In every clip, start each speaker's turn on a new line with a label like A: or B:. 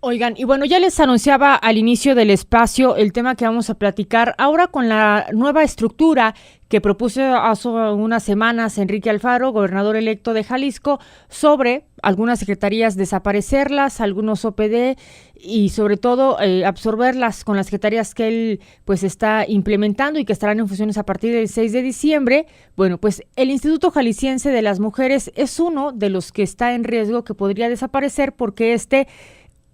A: Oigan, y bueno, ya les anunciaba al inicio del espacio el tema que vamos a platicar ahora con la nueva estructura que propuso hace unas semanas Enrique Alfaro, gobernador electo de Jalisco, sobre algunas secretarías desaparecerlas, algunos OPD y sobre todo absorberlas con las secretarías que él pues está implementando y que estarán en funciones a partir del 6 de diciembre. Bueno, pues el Instituto Jalisciense de las Mujeres es uno de los que está en riesgo que podría desaparecer porque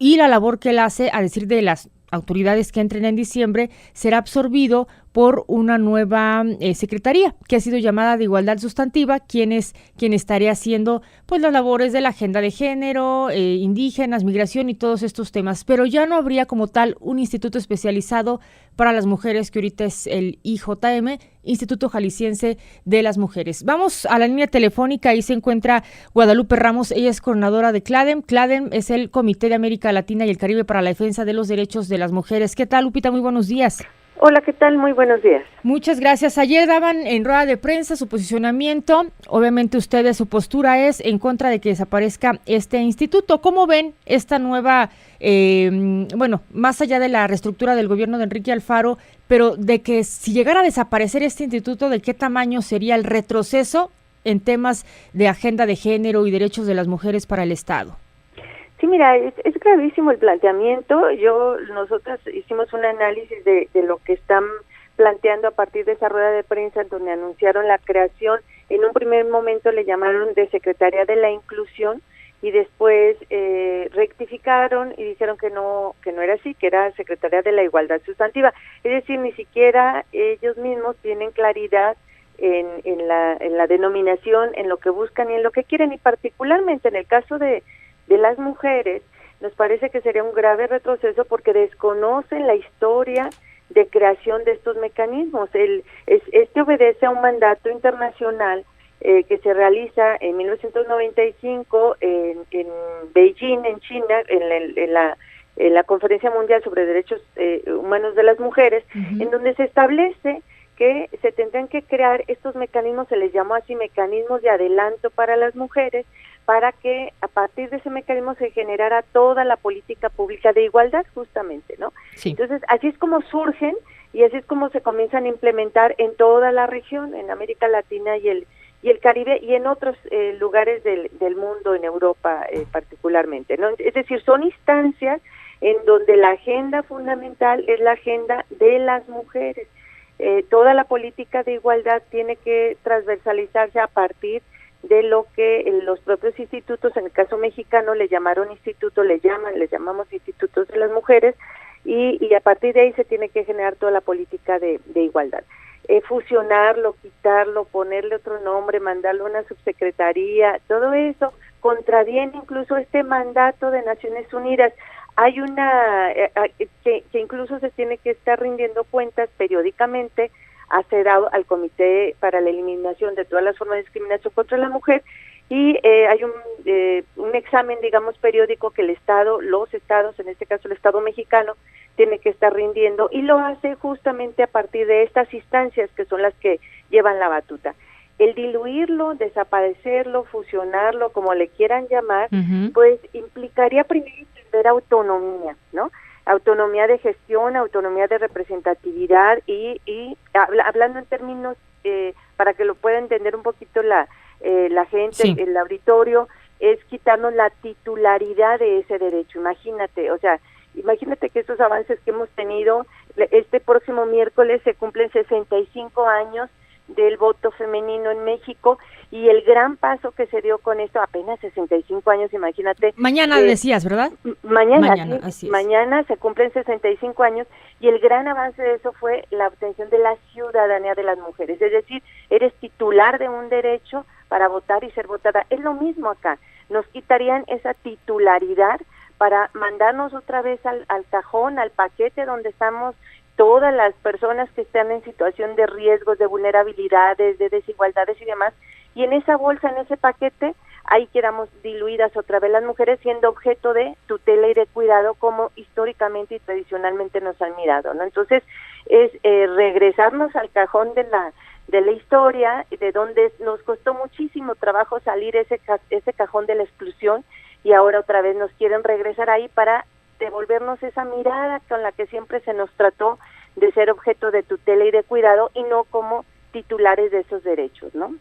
A: y la labor que él hace, a decir de las autoridades que entren en diciembre, será absorbido por una nueva secretaría que ha sido llamada de Igualdad Sustantiva, quien estaría haciendo pues las labores de la agenda de género, indígenas, migración y todos estos temas. Pero ya no habría como tal un instituto especializado para las mujeres, que ahorita es el IJM, Instituto Jalisciense de las Mujeres. Vamos a la línea telefónica, ahí se encuentra Guadalupe Ramos, ella es coordinadora de CLADEM. CLADEM es el Comité de América Latina y el Caribe para la Defensa de los Derechos de las Mujeres. ¿Qué tal, Lupita? Muy buenos días.
B: Hola, ¿qué tal? Muy buenos días.
A: Muchas gracias. Ayer daban en rueda de prensa su posicionamiento. Obviamente ustedes, su postura es en contra de que desaparezca este instituto. ¿Cómo ven esta nueva, más allá de la reestructura del gobierno de Enrique Alfaro, pero de que si llegara a desaparecer este instituto, ¿de qué tamaño sería el retroceso en temas de agenda de género y derechos de las mujeres para el Estado?
B: Sí, mira, es gravísimo el planteamiento. Nosotras hicimos un análisis de lo que están planteando a partir de esa rueda de prensa donde anunciaron la creación. En un primer momento le llamaron de Secretaría de la Inclusión y después rectificaron y dijeron que no era así, que era Secretaría de la Igualdad Sustantiva. Es decir, ni siquiera ellos mismos tienen claridad en la denominación, en lo que buscan y en lo que quieren, y particularmente en el caso de las mujeres, nos parece que sería un grave retroceso porque desconocen la historia de creación de estos mecanismos. Este obedece a un mandato internacional que se realiza en 1995 en Beijing, en China, en la Conferencia Mundial sobre Derechos Humanos de las Mujeres, en donde se establece que se tendrán que crear estos mecanismos, se les llamó así mecanismos de adelanto para las mujeres, para que a partir de ese mecanismo se generara toda la política pública de igualdad, justamente, ¿no?
A: Sí.
B: Entonces, así es como surgen y así es como se comienzan a implementar en toda la región, en América Latina y el Caribe y en otros lugares del mundo, en Europa particularmente, ¿no? Es decir, son instancias en donde la agenda fundamental es la agenda de las mujeres. Toda la política de igualdad tiene que transversalizarse a partir de lo que los propios institutos, en el caso mexicano les llamamos institutos de las mujeres, y a partir de ahí se tiene que generar toda la política de igualdad. Fusionarlo, quitarlo, ponerle otro nombre, mandarlo a una subsecretaría, todo eso contraviene incluso este mandato de Naciones Unidas. Hay que incluso se tiene que estar rindiendo cuentas periódicamente al Comité para la Eliminación de todas las formas de discriminación contra la mujer, y hay un examen, digamos, periódico que los estados, en este caso el Estado mexicano, tiene que estar rindiendo, y lo hace justamente a partir de estas instancias que son las que llevan la batuta. El diluirlo, desaparecerlo, fusionarlo, como le quieran llamar, pues implicaría primero entender autonomía, ¿no? Autonomía de gestión, autonomía de representatividad y hablando en términos para que lo pueda entender un poquito la gente,
A: sí,
B: el auditorio, es quitarnos la titularidad de ese derecho. Imagínate que estos avances que hemos tenido, este próximo miércoles se cumplen 65 años del voto femenino en México, y el gran paso que se dio con esto, apenas 65 años, imagínate.
A: Mañana decías, ¿verdad?
B: Mañana,
A: así es.
B: Mañana se cumplen 65 años, y el gran avance de eso fue la obtención de la ciudadanía de las mujeres, es decir, eres titular de un derecho para votar y ser votada. Es lo mismo acá, nos quitarían esa titularidad para mandarnos otra vez al cajón, al paquete donde estamos todas las personas que están en situación de riesgos, de vulnerabilidades, de desigualdades y demás, y en esa bolsa, en ese paquete, ahí quedamos diluidas otra vez las mujeres, siendo objeto de tutela y de cuidado como históricamente y tradicionalmente nos han mirado, ¿no? Entonces, es regresarnos al cajón de la historia, de donde nos costó muchísimo trabajo salir ese cajón de la exclusión, y ahora otra vez nos quieren regresar ahí para devolvernos esa mirada con la que siempre se nos trató de ser objeto de tutela y de cuidado y no como titulares de esos derechos, ¿no?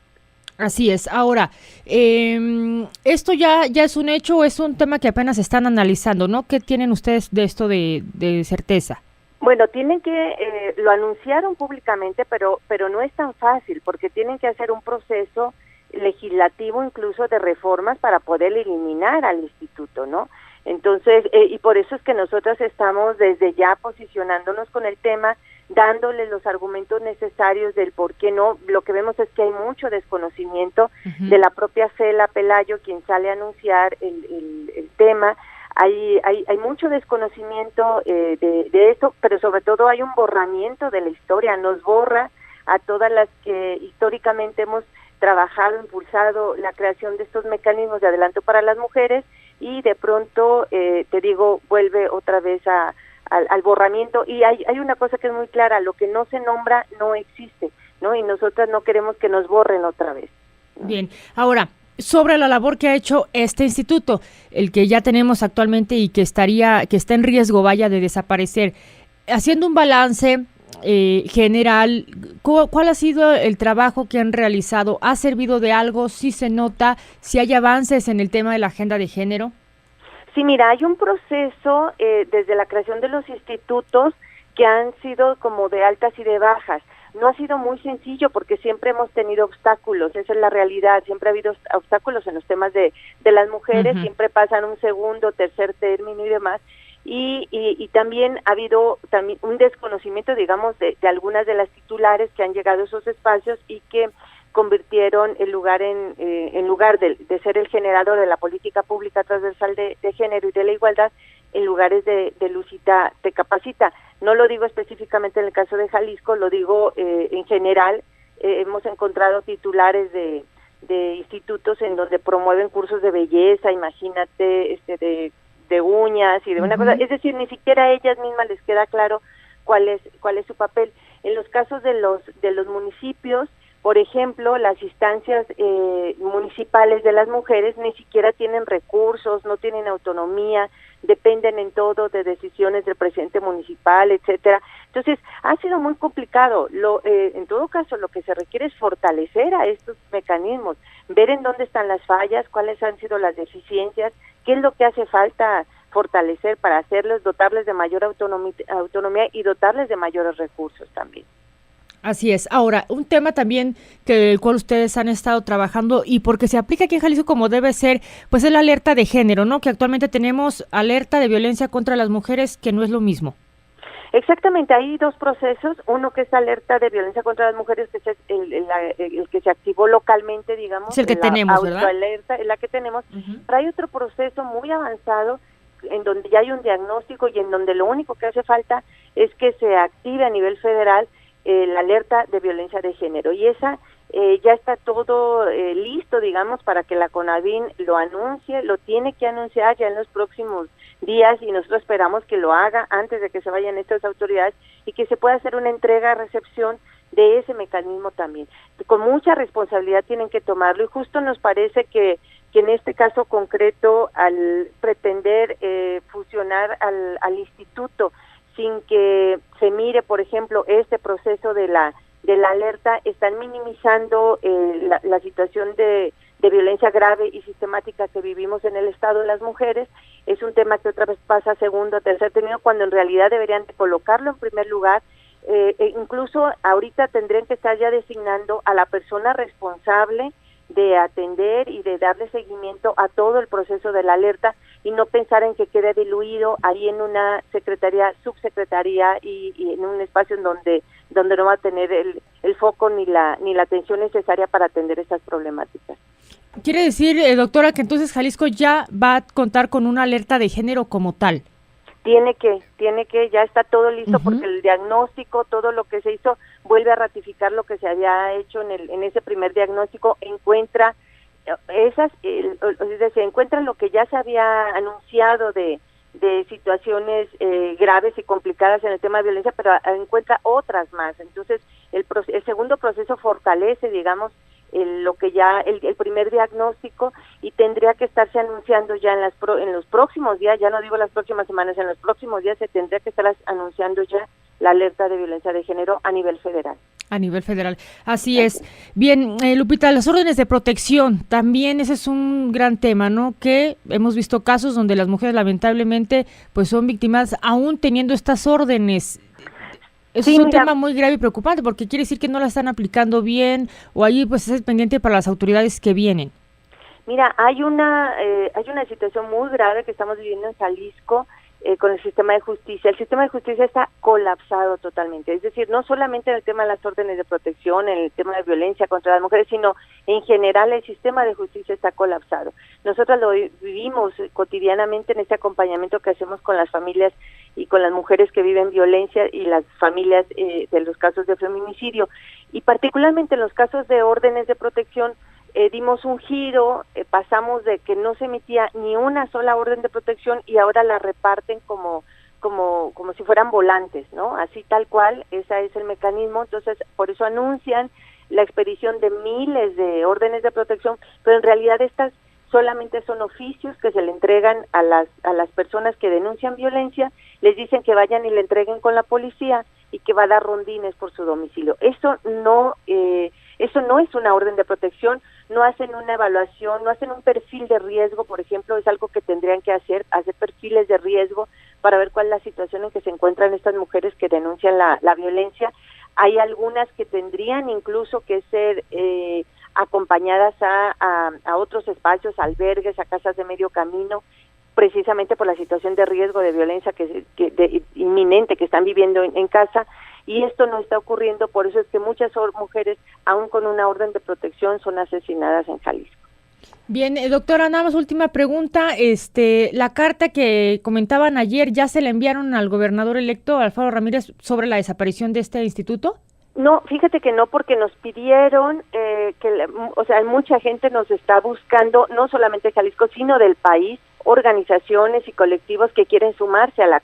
A: Así es. Ahora, ¿esto ya es un hecho o es un tema que apenas están analizando, no? ¿Qué tienen ustedes de esto de certeza?
B: Bueno, tienen que, lo anunciaron públicamente, pero no es tan fácil, porque tienen que hacer un proceso legislativo incluso de reformas para poder eliminar al instituto, ¿no? Entonces, y por eso es que nosotras estamos desde ya posicionándonos con el tema, dándole los argumentos necesarios del por qué no. Lo que vemos es que hay mucho desconocimiento de la propia Cela Pelayo, quien sale a anunciar el tema. Hay mucho desconocimiento de esto, pero sobre todo hay un borramiento de la historia, nos borra a todas las que históricamente hemos trabajado, impulsado la creación de estos mecanismos de adelanto para las mujeres, y de pronto, te digo, vuelve otra vez al borramiento. Y hay una cosa que es muy clara: lo que no se nombra no existe, ¿no? Y nosotras no queremos que nos borren otra vez, ¿no?
A: Bien, ahora, sobre la labor que ha hecho este instituto, el que ya tenemos actualmente y que está en riesgo, vaya, de desaparecer, haciendo un balance general, ¿cuál ha sido el trabajo que han realizado? ¿Ha servido de algo? ¿Sí se nota? ¿Si hay avances en el tema de la agenda de género?
B: Sí, mira, hay un proceso desde la creación de los institutos que han sido como de altas y de bajas. No ha sido muy sencillo porque siempre hemos tenido obstáculos, esa es la realidad, siempre ha habido obstáculos en los temas de las mujeres, siempre pasan un segundo, tercer término y demás, y también ha habido también un desconocimiento, digamos, de algunas de las titulares que han llegado a esos espacios y que convirtieron el lugar en lugar de ser el generador de la política pública transversal de género y de la igualdad, en lugares de Lucita Te Capacita. No lo digo específicamente en el caso de Jalisco, lo digo en general. Hemos encontrado titulares de institutos en donde promueven cursos de belleza, imagínate, de uñas y de una cosa, es decir, ni siquiera a ellas mismas les queda claro cuál es su papel. En los casos de los municipios, por ejemplo, las instancias municipales de las mujeres ni siquiera tienen recursos, no tienen autonomía, dependen en todo de decisiones del presidente municipal, etcétera. Entonces, ha sido muy complicado. En todo caso, lo que se requiere es fortalecer a estos mecanismos, ver en dónde están las fallas, cuáles han sido las deficiencias, qué es lo que hace falta fortalecer para hacerlos, dotarles de mayor autonomía y dotarles de mayores recursos también.
A: Así es. Ahora, un tema también el cual ustedes han estado trabajando y porque se aplica aquí en Jalisco como debe ser, pues es la alerta de género, ¿no? Que actualmente tenemos alerta de violencia contra las mujeres, que no es lo mismo.
B: Exactamente, hay dos procesos, uno que es alerta de violencia contra las mujeres, que es el que se activó localmente, digamos.
A: Es el que tenemos, ¿verdad?
B: Autoalerta es la que tenemos, pero hay otro proceso muy avanzado en donde ya hay un diagnóstico y en donde lo único que hace falta es que se active a nivel federal la alerta de violencia de género, y esa ya está todo listo, digamos, para que la CONAVIN lo anuncie, lo tiene que anunciar ya en los próximos días, y nosotros esperamos que lo haga antes de que se vayan estas autoridades y que se pueda hacer una entrega-recepción de ese mecanismo también. Con mucha responsabilidad tienen que tomarlo, y justo nos parece que en este caso concreto, al pretender fusionar al instituto sin que se mire, por ejemplo, este proceso de la alerta, están minimizando la situación de violencia grave y sistemática que vivimos en el estado de las mujeres. Es un tema que otra vez pasa a segundo o tercer término, cuando en realidad deberían de colocarlo en primer lugar. Incluso ahorita tendrían que estar ya designando a la persona responsable de atender y de darle seguimiento a todo el proceso de la alerta, y no pensar en que quede diluido ahí en una secretaría, subsecretaría y en un espacio en donde no va a tener el foco ni la atención necesaria para atender estas problemáticas.
A: Quiere decir, doctora, que entonces Jalisco ya va a contar con una alerta de género como tal.
B: Tiene que, ya está todo listo, porque el diagnóstico, todo lo que se hizo, vuelve a ratificar lo que se había hecho en ese primer diagnóstico, encuentra se encuentra lo que ya se había anunciado de situaciones graves y complicadas en el tema de violencia, pero encuentra otras más. Entonces, el segundo proceso fortalece, digamos, lo que ya el primer diagnóstico, y tendría que estarse anunciando ya en los próximos días, ya no digo las próximas semanas, en los próximos días se tendría que estar anunciando ya la alerta de violencia de género a nivel federal.
A: A nivel federal, así es. Bien, Lupita, las órdenes de protección, también ese es un gran tema, ¿no? Que hemos visto casos donde las mujeres lamentablemente pues son víctimas aún teniendo estas órdenes. Eso es un tema muy grave y preocupante porque quiere decir que no la están aplicando bien o ahí pues es pendiente para las autoridades que vienen.
B: Mira, hay una situación muy grave que estamos viviendo en Jalisco con el sistema de justicia. El sistema de justicia está colapsado totalmente, es decir, no solamente en el tema de las órdenes de protección, en el tema de violencia contra las mujeres, sino en general el sistema de justicia está colapsado. Nosotros lo vivimos cotidianamente en este acompañamiento que hacemos con las familias y con las mujeres que viven violencia y las familias de los casos de feminicidio, y particularmente en los casos de órdenes de protección. Dimos un giro, pasamos de que no se emitía ni una sola orden de protección y ahora la reparten como si fueran volantes, ¿no? Así tal cual, ese es el mecanismo. Entonces, por eso anuncian la expedición de miles de órdenes de protección, pero en realidad estas solamente son oficios que se le entregan a las personas que denuncian violencia, les dicen que vayan y le entreguen con la policía y que va a dar rondines por su domicilio. Eso no es una orden de protección, no hacen una evaluación, no hacen un perfil de riesgo, por ejemplo, es algo que tendrían que hacer perfiles de riesgo para ver cuál es la situación en que se encuentran estas mujeres que denuncian la violencia. Hay algunas que tendrían incluso que ser acompañadas a otros espacios, albergues, a casas de medio camino, precisamente por la situación de riesgo de violencia inminente que están viviendo en casa, y esto no está ocurriendo. Por eso es que muchas mujeres, aún con una orden de protección, son asesinadas en Jalisco.
A: Bien, doctora, nada más última pregunta, la carta que comentaban ayer, ¿ya se la enviaron al gobernador electo, Alfaro Ramírez, sobre la desaparición de este instituto?
B: No, fíjate que no, porque nos pidieron mucha gente nos está buscando, no solamente de Jalisco, sino del país, organizaciones y colectivos que quieren sumarse a la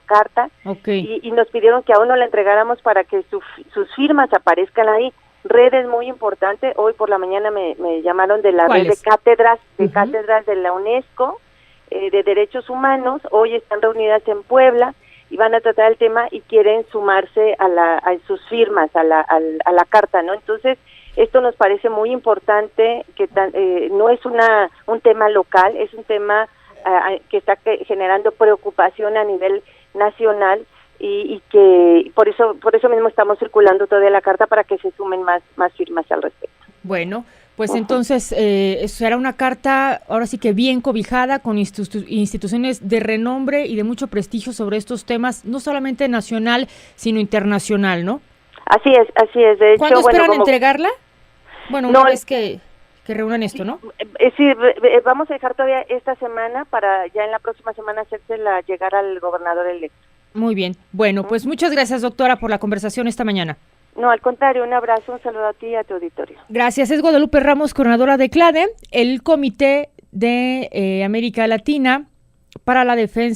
B: carta.
A: Okay.
B: Y nos pidieron que aún no la entregáramos para que sus firmas aparezcan ahí. Redes muy importantes, hoy por la mañana me llamaron de la red de cátedras, cátedras de la UNESCO, de derechos humanos, hoy están reunidas en Puebla y van a tratar el tema y quieren sumarse a sus firmas, a la carta, ¿no? Entonces, esto nos parece muy importante, que no es un tema local, es un tema que está generando preocupación a nivel nacional, y que por eso mismo estamos circulando toda la carta para que se sumen más firmas al respecto.
A: Bueno, pues entonces será una carta ahora sí que bien cobijada, con instituciones de renombre y de mucho prestigio sobre estos temas, no solamente nacional, sino internacional, ¿no?
B: Así es. De hecho,
A: ¿cuándo esperan entregarla? Bueno, una vez que reúnan esto, ¿no?
B: Sí, vamos a dejar todavía esta semana para ya en la próxima semana hacérsela llegar al gobernador electo.
A: Muy bien. Bueno, pues muchas gracias, doctora, por la conversación esta mañana.
B: No, al contrario, un abrazo, un saludo a ti y a tu auditorio.
A: Gracias. Es Guadalupe Ramos, coordinadora de CLADE, el Comité de América Latina para la Defensa